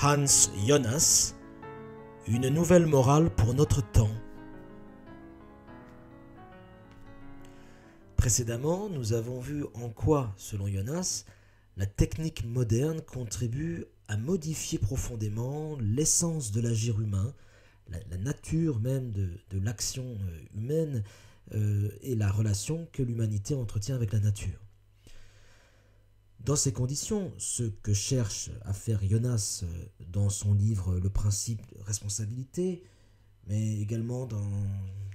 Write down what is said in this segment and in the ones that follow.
Hans Jonas, une nouvelle morale pour notre temps. Précédemment, nous avons vu en quoi, selon Jonas, la technique moderne contribue à modifier profondément l'essence de l'agir humain, la nature même de l'action humaine et la relation que l'humanité entretient avec la nature. Dans ces conditions, ce que cherche à faire Jonas dans son livre Le principe de responsabilité, mais également dans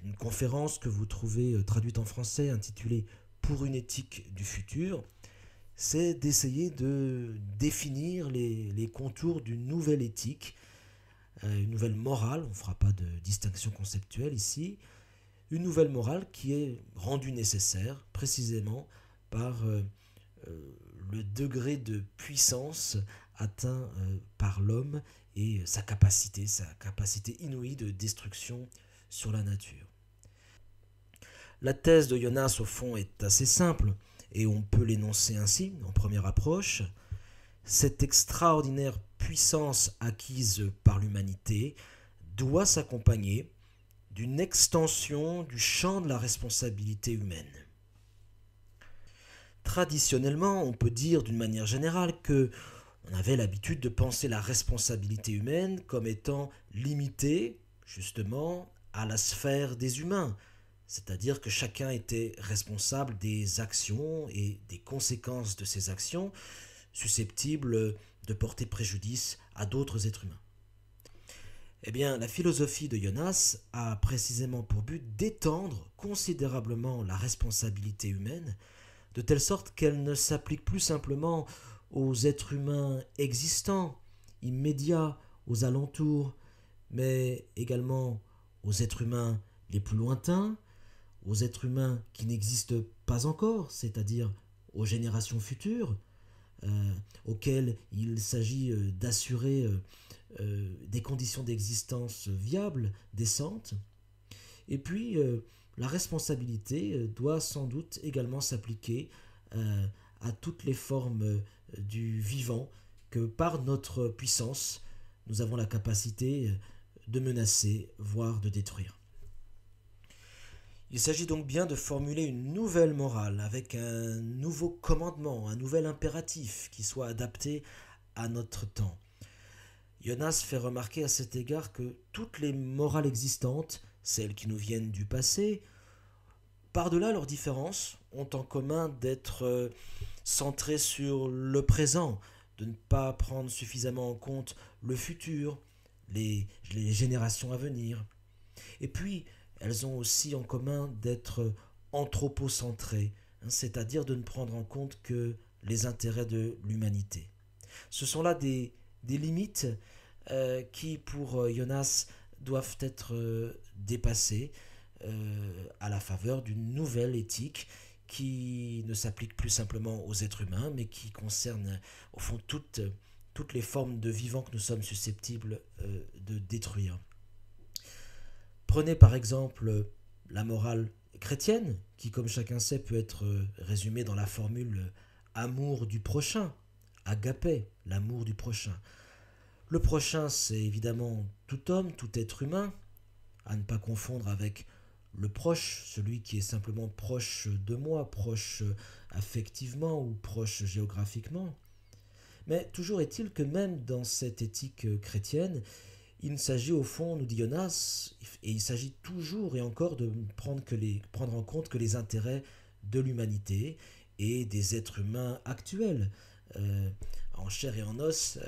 une conférence que vous trouvez traduite en français intitulée Pour une éthique du futur, c'est d'essayer de définir les contours d'une nouvelle éthique, une nouvelle morale, on ne fera pas de distinction conceptuelle ici, une nouvelle morale qui est rendue nécessaire précisément par le degré de puissance atteint par l'homme et sa capacité inouïe de destruction sur la nature. La thèse de Jonas, au fond, est assez simple, et on peut l'énoncer ainsi, en première approche. Cette extraordinaire puissance acquise par l'humanité doit s'accompagner d'une extension du champ de la responsabilité humaine. Traditionnellement, on peut dire d'une manière générale que on avait l'habitude de penser la responsabilité humaine comme étant limitée, justement, à la sphère des humains, c'est-à-dire que chacun était responsable des actions et des conséquences de ses actions susceptibles de porter préjudice à d'autres êtres humains. Eh bien, la philosophie de Jonas a précisément pour but d'étendre considérablement la responsabilité humaine, de telle sorte qu'elle ne s'applique plus simplement aux êtres humains existants, immédiats, aux alentours, mais également aux êtres humains les plus lointains, aux êtres humains qui n'existent pas encore, c'est-à-dire aux générations futures, auxquelles il s'agit d'assurer des conditions d'existence viables, décentes. Et puis, la responsabilité doit sans doute également s'appliquer à toutes les formes du vivant que par notre puissance, nous avons la capacité de menacer, voire de détruire. Il s'agit donc bien de formuler une nouvelle morale avec un nouveau commandement, un nouvel impératif qui soit adapté à notre temps. Jonas fait remarquer à cet égard que toutes les morales existantes, celles qui nous viennent du passé, par-delà leurs différences, ont en commun d'être centrées sur le présent, de ne pas prendre suffisamment en compte le futur, les générations à venir. Et puis, elles ont aussi en commun d'être anthropocentrées, c'est-à-dire de ne prendre en compte que les intérêts de l'humanité. Ce sont là des limites qui, pour Jonas, doivent être dépassées à la faveur d'une nouvelle éthique qui ne s'applique plus simplement aux êtres humains, mais qui concerne au fond toutes les formes de vivants que nous sommes susceptibles de détruire. Prenez par exemple la morale chrétienne, qui comme chacun sait peut être résumée dans la formule amour du prochain, agapé, l'amour du prochain. Le prochain, c'est évidemment tout homme, tout être humain, à ne pas confondre avec le proche, celui qui est simplement proche de moi, proche affectivement ou proche géographiquement. Mais toujours est-il que même dans cette éthique chrétienne, il s'agit au fond, nous dit Jonas, et il s'agit toujours et encore de prendre en compte que les intérêts de l'humanité et des êtres humains actuels, en chair et en os,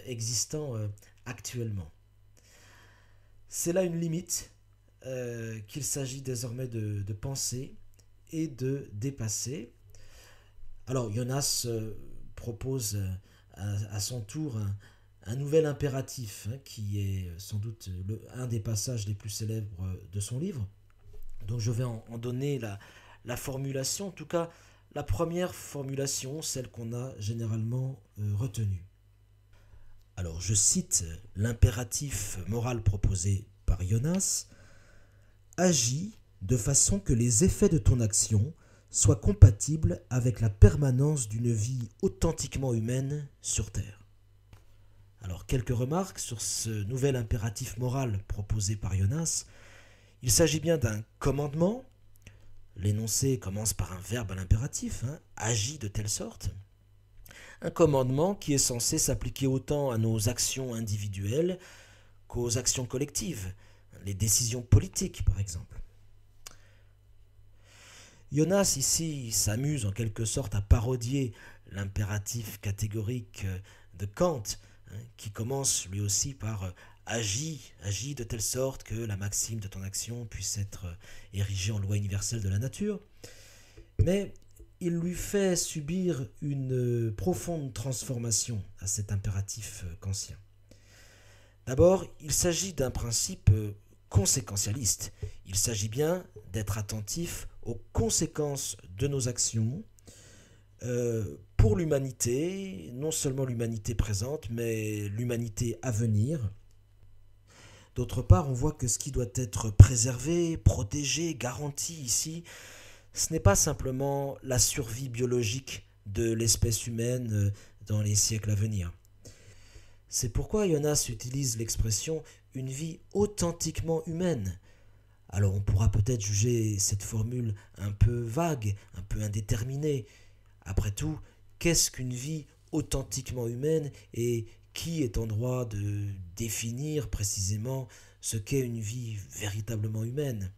existant actuellement. C'est là une limite qu'il s'agit désormais de penser et de dépasser. Alors Jonas propose à son tour un nouvel impératif qui est sans doute un des passages les plus célèbres de son livre. Donc je vais en donner la formulation, en tout cas la première formulation, celle qu'on a généralement retenue. Alors je cite l'impératif moral proposé par Jonas. Agis de façon que les effets de ton action soient compatibles avec la permanence d'une vie authentiquement humaine sur Terre. Alors, quelques remarques sur ce nouvel impératif moral proposé par Jonas. Il s'agit bien d'un commandement. L'énoncé commence par un verbe à l'impératif, agit de telle sorte. Un commandement qui est censé s'appliquer autant à nos actions individuelles qu'aux actions collectives, les décisions politiques par exemple. Jonas ici s'amuse en quelque sorte à parodier l'impératif catégorique de Kant, qui commence lui aussi par agis de telle sorte que la maxime de ton action puisse être érigée en loi universelle de la nature. Mais il lui fait subir une profonde transformation à cet impératif kantien. D'abord, il s'agit d'un principe conséquentialiste. Il s'agit bien d'être attentif aux conséquences de nos actions pour l'humanité, non seulement l'humanité présente, mais l'humanité à venir. D'autre part, on voit que ce qui doit être préservé, protégé, garanti ici, ce n'est pas simplement la survie biologique de l'espèce humaine dans les siècles à venir. C'est pourquoi Jonas utilise l'expression « une vie authentiquement humaine ». Alors on pourra peut-être juger cette formule un peu vague, un peu indéterminée. Après tout, qu'est-ce qu'une vie authentiquement humaine et qui est en droit de définir précisément ce qu'est une vie véritablement humaine ?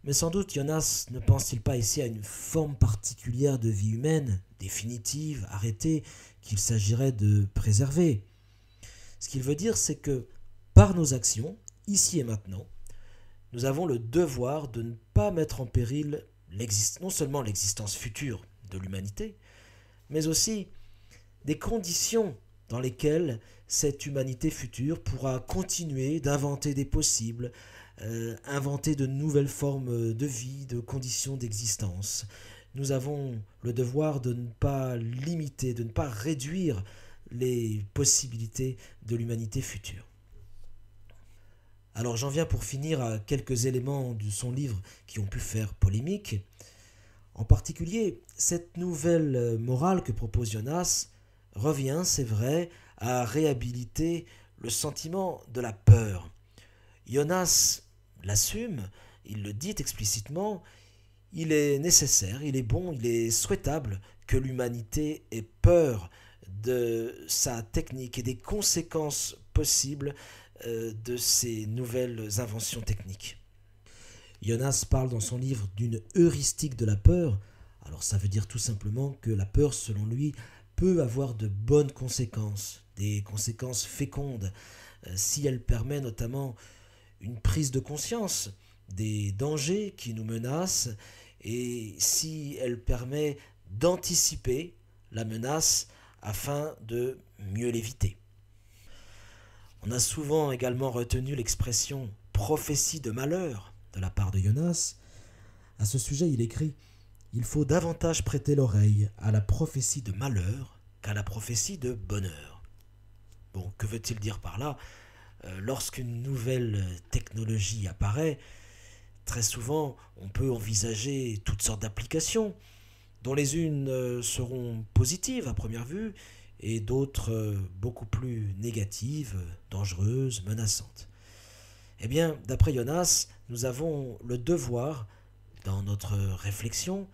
Mais sans doute Jonas ne pense-t-il pas ici à une forme particulière de vie humaine, définitive, arrêtée, qu'il s'agirait de préserver. Ce qu'il veut dire, c'est que par nos actions, ici et maintenant, nous avons le devoir de ne pas mettre en péril non seulement l'existence future de l'humanité, mais aussi des conditions dans lesquelles cette humanité future pourra continuer d'inventer des possibles, inventer de nouvelles formes de vie, de conditions d'existence. Nous avons le devoir de ne pas limiter, de ne pas réduire les possibilités de l'humanité future. Alors j'en viens pour finir à quelques éléments de son livre qui ont pu faire polémique. En particulier, cette nouvelle morale que propose Jonas revient, c'est vrai, à réhabiliter le sentiment de la peur. Jonas l'assume, il le dit explicitement, il est nécessaire, il est bon, il est souhaitable que l'humanité ait peur de sa technique et des conséquences possibles de ces nouvelles inventions techniques. Jonas parle dans son livre d'une heuristique de la peur. Alors ça veut dire tout simplement que la peur, selon lui, peut avoir de bonnes conséquences, des conséquences fécondes, si elle permet notamment une prise de conscience des dangers qui nous menacent et si elle permet d'anticiper la menace afin de mieux l'éviter. On a souvent également retenu l'expression « prophétie de malheur » de la part de Jonas. À ce sujet, il écrit « Il faut davantage prêter l'oreille à la prophétie de malheur qu'à la prophétie de bonheur ». Bon, que veut-il dire par là ? Lorsqu'une nouvelle technologie apparaît, très souvent, on peut envisager toutes sortes d'applications, dont les unes seront positives à première vue, et d'autres beaucoup plus négatives, dangereuses, menaçantes. Eh bien, d'après Jonas, nous avons le devoir, dans notre réflexion,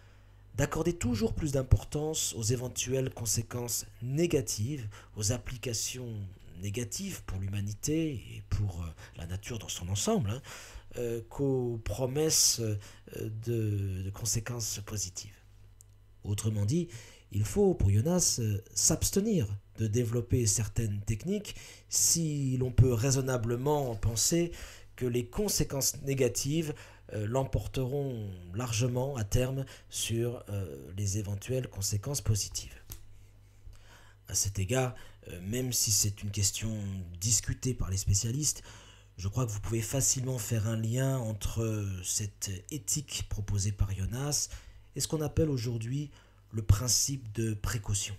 d'accorder toujours plus d'importance aux éventuelles conséquences négatives, aux applications négatives pour l'humanité et pour la nature dans son ensemble, qu'aux promesses de conséquences positives. Autrement dit, il faut, pour Jonas, s'abstenir de développer certaines techniques si l'on peut raisonnablement penser que les conséquences négatives l'emporteront largement à terme sur les éventuelles conséquences positives. À cet égard, même si c'est une question discutée par les spécialistes, je crois que vous pouvez facilement faire un lien entre cette éthique proposée par Jonas et ce qu'on appelle aujourd'hui le principe de précaution.